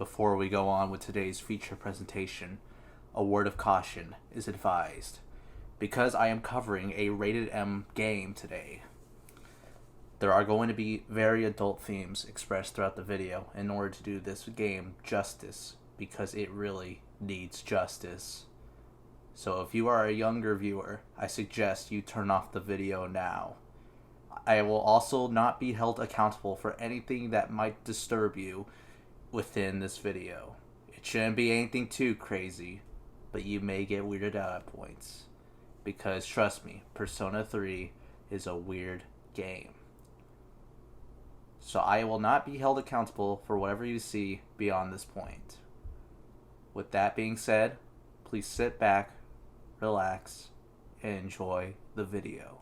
Before we go on with today's feature presentation, a word of caution is advised. Because I am covering a rated M game today, there are going to be very adult themes expressed throughout the video in order to do this game justice, because it really needs justice. So if you are a younger viewer, I suggest you turn off the video now. I will also not be held accountable for anything that might disturb you within this video. It shouldn't be anything too crazy, but you may get weirded out at points. Because trust me, Persona 3 is a weird game. So I will not be held accountable for whatever you see beyond this point. With that being said, please sit back, relax, and enjoy the video.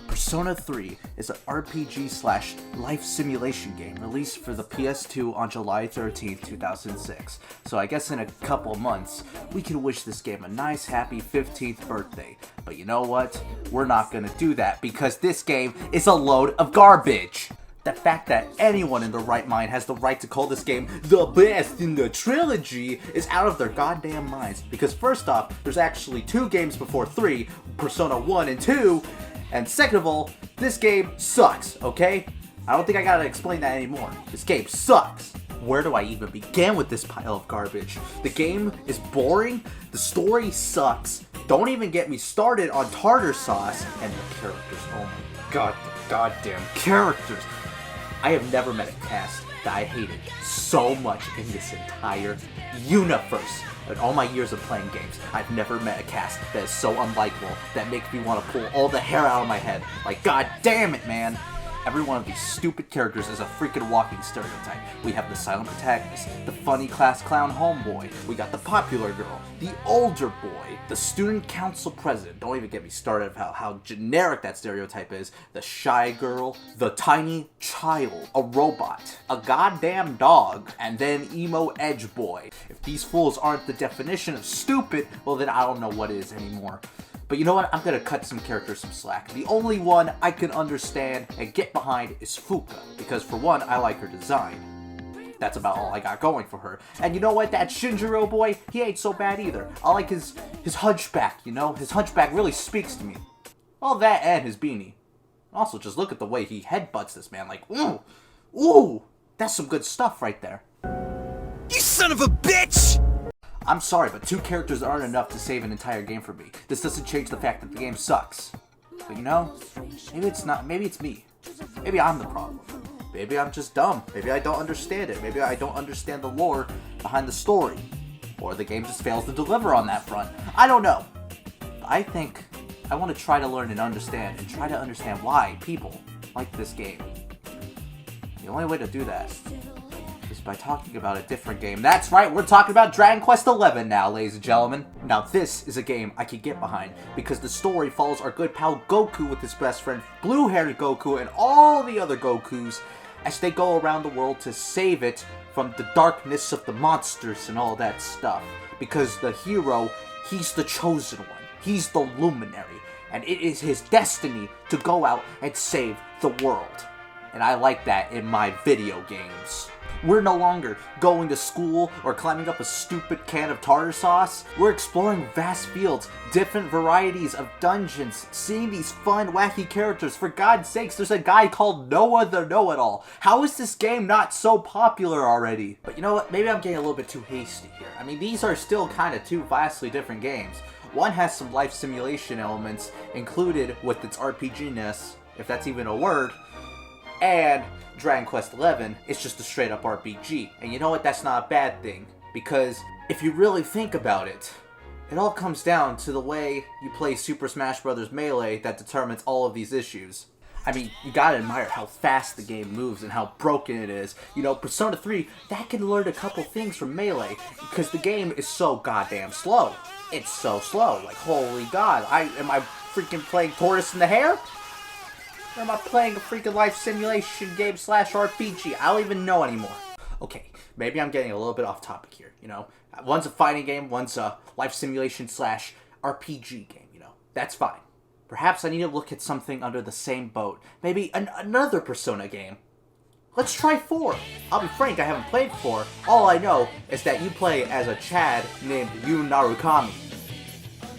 Persona 3 is an RPG/life simulation game released for the PS2 on July 13th, 2006. So I guess in a couple months, we can wish this game a nice happy 15th birthday. But you know what? We're not gonna do that because this game is a load of garbage. The fact that anyone in their right mind has the right to call this game the best in the trilogy is out of their goddamn minds. Because first off, there's actually 2 games before 3, Persona 1 and 2, and second of all, this game sucks, okay? I don't think I gotta explain that anymore. This game sucks. Where do I even begin with this pile of garbage? The game is boring, the story sucks, don't even get me started on tartar sauce, and the characters, oh my god, the goddamn characters. I have never met a cast that I hated so much in this entire universe. In all my years of playing games, I've never met a cast that is so unlikable that makes me want to pull all the hair out of my head. Like, god damn it, man! Every one of these stupid characters is a freaking walking stereotype. We have the silent protagonist, the funny class clown homeboy, we got the popular girl, the older boy, the student council president, don't even get me started about how generic that stereotype is, the shy girl, the tiny child, a robot, a goddamn dog, and then emo edge boy. If these fools aren't the definition of stupid, well then I don't know what is anymore. But you know what? I'm gonna cut some characters some slack. The only one I can understand and get behind is Fuka, because for one, I like her design. That's about all I got going for her. And you know what? That Shinjiro boy, he ain't so bad either. I like his hunchback, you know? His hunchback really speaks to me. All that and his beanie. Also, just look at the way he headbutts this man, like, ooh, ooh, that's some good stuff right there. You son of a bitch! I'm sorry, but 2 characters aren't enough to save an entire game for me. This doesn't change the fact that the game sucks. But you know, maybe it's not, maybe it's me. Maybe I'm the problem. Maybe I'm just dumb. Maybe I don't understand it.Maybe I don't understand the lore behind the story. Or the game just fails to deliver on that front. I don't know. But I think I want to try to learn and try to understand why people like this game. The only way to do that is by talking about a different game. That's right, we're talking about Dragon Quest XI now, ladies and gentlemen. Now this is a game I can get behind, because the story follows our good pal Goku with his best friend blue-haired Goku and all the other Gokus as they go around the world to save it from the darkness of the monsters and all that stuff. Because the hero, he's the chosen one. He's the luminary. And it is his destiny to go out and save the world. And I like that in my video games. We're no longer going to school or climbing up a stupid can of tartar sauce. We're exploring vast fields, different varieties of dungeons, seeing these fun, wacky characters. For God's sakes, there's a guy called Noah the Know-It-All. How is this game not so popular already? But you know what? Maybe I'm getting a little bit too hasty here. I mean, these are still kind of 2 vastly different games. One has some life simulation elements included with its RPG-ness, if that's even a word, and Dragon Quest XI is just a straight up RPG. And you know what? That's not a bad thing. Because if you really think about it, it all comes down to the way you play Super Smash Bros. Melee that determines all of these issues. I mean, you gotta admire how fast the game moves and how broken it is. You know, Persona 3, that can learn a couple things from Melee, because the game is so goddamn slow. It's so slow. Like, holy god, am I freaking playing Tortoise in the Hare? Or am I playing a freaking life simulation game slash RPG? I don't even know anymore. Okay, maybe I'm getting a little bit off topic here, you know? One's a fighting game, one's a life simulation slash RPG game, you know? That's fine. Perhaps I need to look at something under the same boat. Maybe another Persona game. Let's try 4. I'll be frank, I haven't played 4. All I know is that you play as a Chad named Yu Narukami.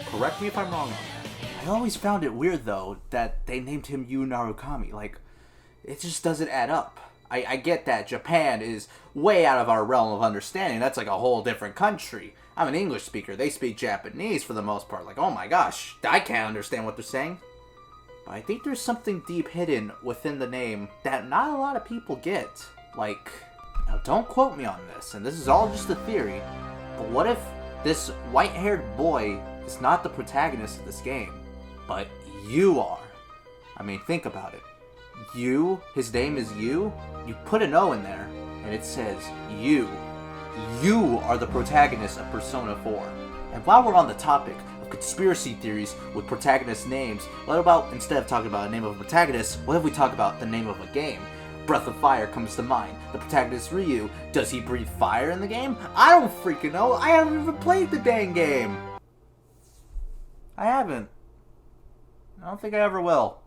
Correct me if I'm wrong on that. I always found it weird, though, that they named him Yu Narukami. Like, it just doesn't add up. I get that Japan is way out of our realm of understanding. That's like a whole different country. I'm an English speaker. They speak Japanese for the most part. Like, oh my gosh, I can't understand what they're saying. But I think there's something deep hidden within the name that not a lot of people get. Like, now don't quote me on this, and this is all just a theory, but what if this white-haired boy is not the protagonist of this game, but you are? I mean, think about it. You, his name is you, you put an O in there, and it says you. You are the protagonist of Persona 4. And while we're on the topic of conspiracy theories with protagonist names, what about, instead of talking about the name of a protagonist, what if we talk about the name of a game? Breath of Fire comes to mind. The protagonist Ryu, does he breathe fire in the game? I don't freaking know. I haven't even played the dang game. I haven't. I don't think I ever will.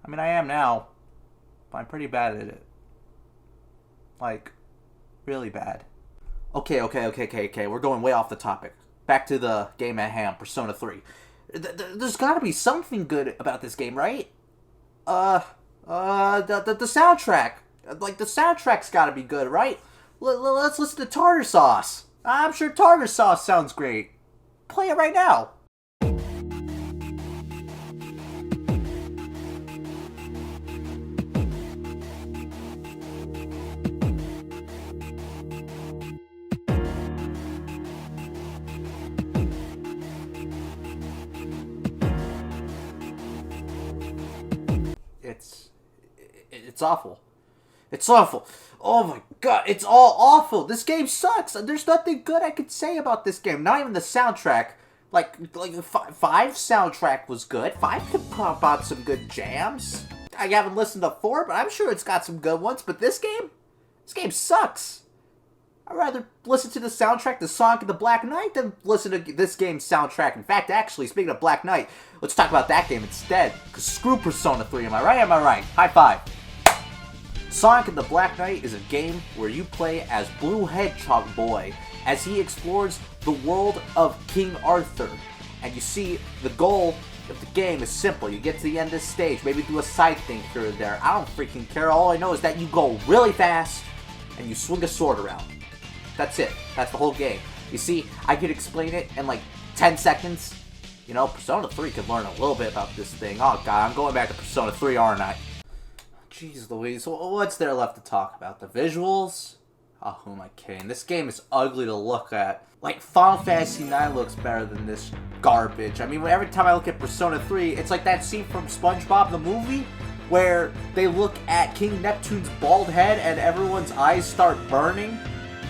I mean, I am now, but I'm pretty bad at it. Like, really bad. Okay, we're going way off the topic. Back to the game at hand, Persona 3. There's gotta be something good about this game, right? The soundtrack. Like, the soundtrack's gotta be good, right? Let's listen to Tartar Sauce. I'm sure Tartar Sauce sounds great. Play it right now. It's awful. It's awful. Oh my god, it's all awful. This game sucks. There's nothing good I could say about this game. Not even the soundtrack. Like 5 soundtrack was good. 5 could pop out some good jams. I haven't listened to 4, but I'm sure it's got some good ones. But this game sucks. I'd rather listen to the soundtrack to Sonic and the Black Knight than listen to this game's soundtrack. In fact, actually, speaking of Black Knight, let's talk about that game instead. Because screw Persona 3, am I right? Am I right? High five. Sonic and the Black Knight is a game where you play as Blue Hedgehog Boy as he explores the world of King Arthur. And you see, the goal of the game is simple. You get to the end of this stage, maybe do a side thing here or there. I don't freaking care. All I know is that you go really fast and you swing a sword around. That's it. That's the whole game. You see, I could explain it in like 10 seconds. You know, Persona 3 could learn a little bit about this thing. Oh god, I'm going back to Persona 3, aren't I? Jeez Louise, what's there left to talk about? The visuals? Oh, who am I kidding? This game is ugly to look at. Like, Final Fantasy IX looks better than this garbage. I mean, every time I look at Persona 3, it's like that scene from SpongeBob the movie, where they look at King Neptune's bald head and everyone's eyes start burning.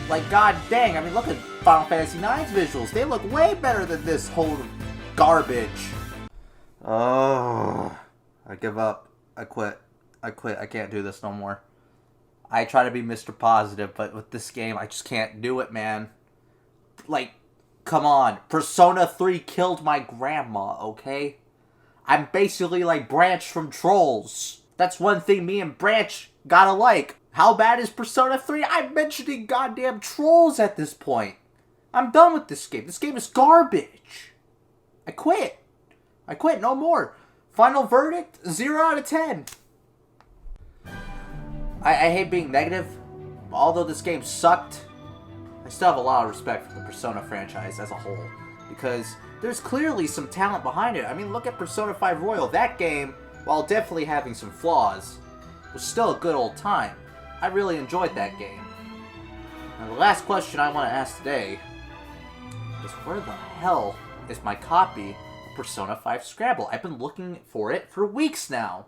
Like, god dang, I mean, look at Final Fantasy IX's visuals. They look way better than this whole garbage. Oh, I give up. I quit. I can't do this no more. I try to be Mr. Positive, but with this game, I just can't do it, man. Like, come on. Persona 3 killed my grandma, okay? I'm basically like Branch from Trolls. That's one thing me and Branch gotta like. How bad is Persona 3? I'm mentioning goddamn Trolls at this point. I'm done with this game. This game is garbage. I quit. No more. Final verdict, 0 out of 10. I hate being negative. Although this game sucked, I still have a lot of respect for the Persona franchise as a whole. Because there's clearly some talent behind it. I mean, look at Persona 5 Royal. That game, while definitely having some flaws, was still a good old time. I really enjoyed that game. Now, the last question I want to ask today is, where the hell is my copy of Persona 5 Scrabble? I've been looking for it for weeks now.